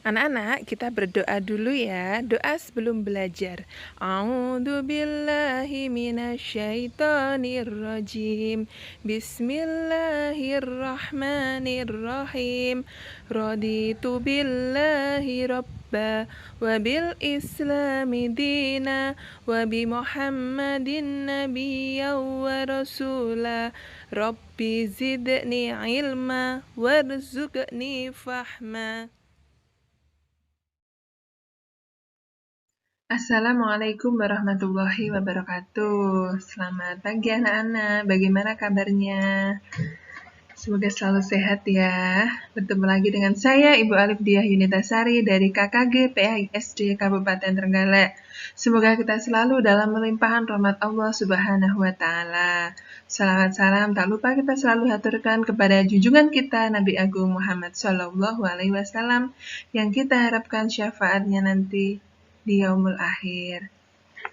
Anak-anak, kita berdoa dulu ya. Doa sebelum belajar. A'udzu billahi minasyaitonir rajim. Bismillahirrahmanirrahim. Raditu billahi rabba wa bil islami dina wa bi Muhammadin nabiyya wa rasula. Rabbi zidni ilma warzuqni fahma. Assalamualaikum warahmatullahi wabarakatuh. Selamat pagi anak-anak, bagaimana kabarnya? Semoga selalu sehat ya. Bertemu lagi dengan saya, Ibu Alif Diah Yunitasari dari KKG PAISD Kabupaten Trenggalek. Semoga kita selalu dalam melimpahan rahmat Allah Subhanahu wa Ta'ala. Salawat salam tak lupa kita selalu haturkan kepada junjungan kita Nabi Agung Muhammad Shallallahu Alaihi Wasallam yang kita harapkan syafaatnya nanti di yaumul akhir.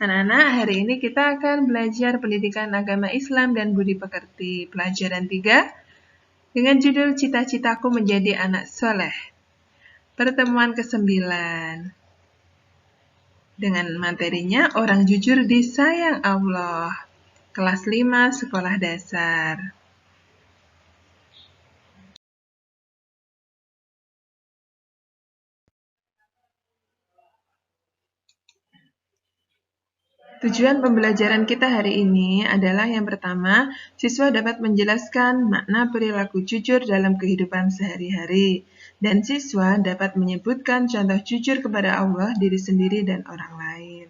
Anak-anak, hari ini kita akan belajar pendidikan agama Islam dan budi pekerti. Pelajaran 3 dengan judul Cita-citaku menjadi anak soleh. Pertemuan ke-9 dengan materinya orang jujur disayang Allah. Kelas 5 sekolah dasar. Tujuan pembelajaran kita hari ini adalah yang pertama, siswa dapat menjelaskan makna perilaku jujur dalam kehidupan sehari-hari, dan siswa dapat menyebutkan contoh jujur kepada Allah, diri sendiri, dan orang lain.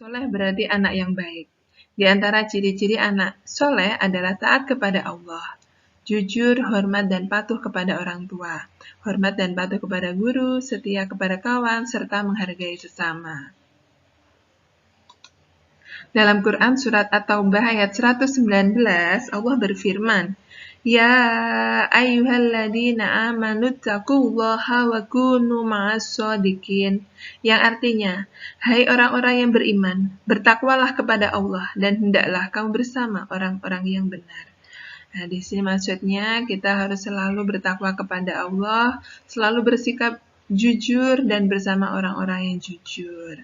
Soleh berarti anak yang baik. Di antara ciri-ciri anak soleh adalah taat kepada Allah, jujur, hormat, dan patuh kepada orang tua, hormat dan patuh kepada guru, setia kepada kawan, serta menghargai sesama. Dalam Quran Surat At-Taubah ayat 119, Allah berfirman, Ya ayyuhalladzina amanu taqullaha wa kunu ma'as-shodiqin, yang artinya, hai orang-orang yang beriman, bertakwalah kepada Allah dan hendaklah kamu bersama orang-orang yang benar. Nah, di sini maksudnya kita harus selalu bertakwa kepada Allah, selalu bersikap jujur dan bersama orang-orang yang jujur.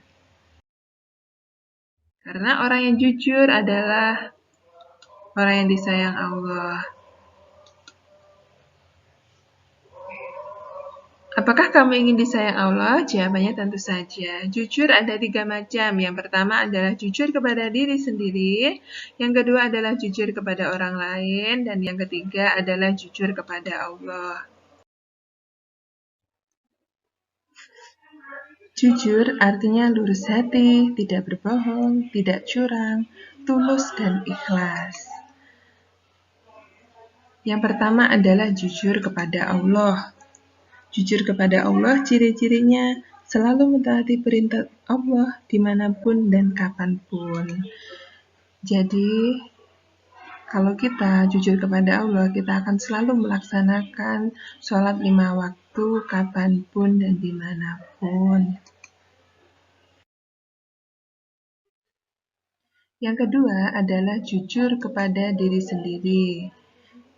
Karena orang yang jujur adalah orang yang disayang Allah. Apakah kamu ingin disayang Allah? Jawabannya tentu saja. Jujur ada 3 macam. Yang pertama adalah jujur kepada diri sendiri. Yang kedua adalah jujur kepada orang lain. Dan yang ketiga adalah jujur kepada Allah. Jujur artinya lurus hati, tidak berbohong, tidak curang, tulus dan ikhlas. Yang pertama adalah jujur kepada Allah. Jujur kepada Allah, ciri-cirinya selalu mentaati perintah Allah dimanapun dan kapanpun. Jadi, kalau kita jujur kepada Allah, kita akan selalu melaksanakan sholat 5 waktu, kapanpun dan dimanapun. Yang kedua adalah jujur kepada diri sendiri.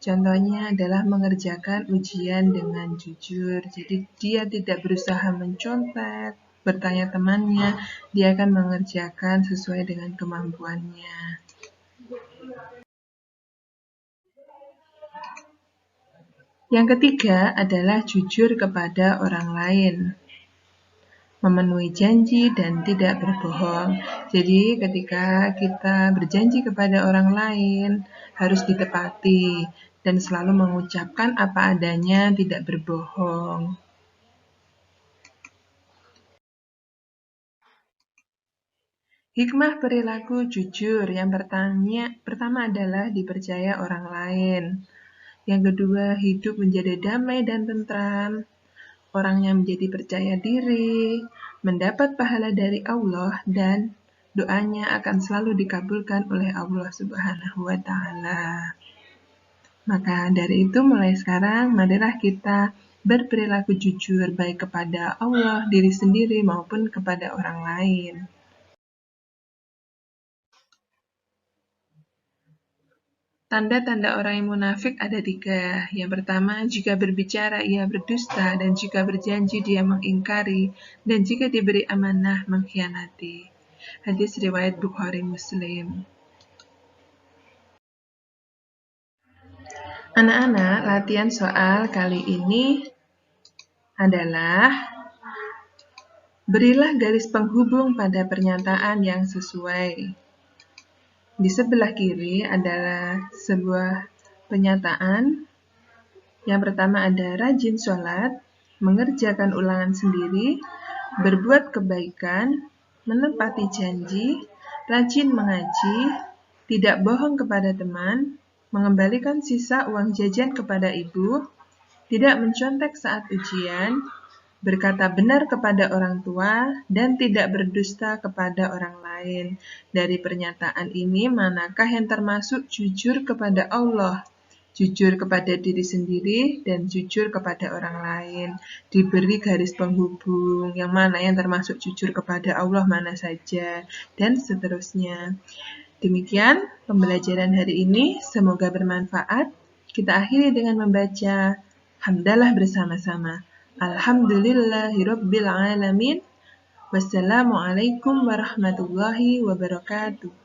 Contohnya adalah mengerjakan ujian dengan jujur. Jadi dia tidak berusaha mencontek, bertanya temannya, dia akan mengerjakan sesuai dengan kemampuannya. Yang ketiga adalah jujur kepada orang lain. Memenuhi janji dan tidak berbohong. Jadi ketika kita berjanji kepada orang lain, harus ditepati dan selalu mengucapkan apa adanya, tidak berbohong. Hikmah perilaku jujur yang pertama adalah dipercaya orang lain. Yang kedua, hidup menjadi damai dan tentram. Orangnya menjadi percaya diri, mendapat pahala dari Allah, dan doanya akan selalu dikabulkan oleh Allah Subhanahu wa Ta'ala. Maka dari itu, mulai sekarang, marilah kita berperilaku jujur baik kepada Allah, diri sendiri, maupun kepada orang lain. Tanda-tanda orang yang munafik ada 3. Yang pertama, jika berbicara ia berdusta, dan jika berjanji dia mengingkari, dan jika diberi amanah mengkhianati. Hadis riwayat Bukhari Muslim. Anak-anak, latihan soal kali ini adalah berilah garis penghubung pada pernyataan yang sesuai. Di sebelah kiri adalah sebuah pernyataan. Yang pertama ada rajin sholat, mengerjakan ulangan sendiri, berbuat kebaikan, menepati janji, rajin mengaji, tidak bohong kepada teman, mengembalikan sisa uang jajan kepada ibu, tidak mencontek saat ujian, berkata benar kepada orang tua, dan tidak berdusta kepada orang lain. Dari pernyataan ini, manakah yang termasuk jujur kepada Allah, jujur kepada diri sendiri, dan jujur kepada orang lain? Diberi garis penghubung, yang mana yang termasuk jujur kepada Allah mana saja, dan seterusnya. Demikian pembelajaran hari ini, semoga bermanfaat. Kita akhiri dengan membaca hamdalah bersama-sama. Alhamdulillahirabbil alamin. Wassalamualaikum warahmatullahi wabarakatuh.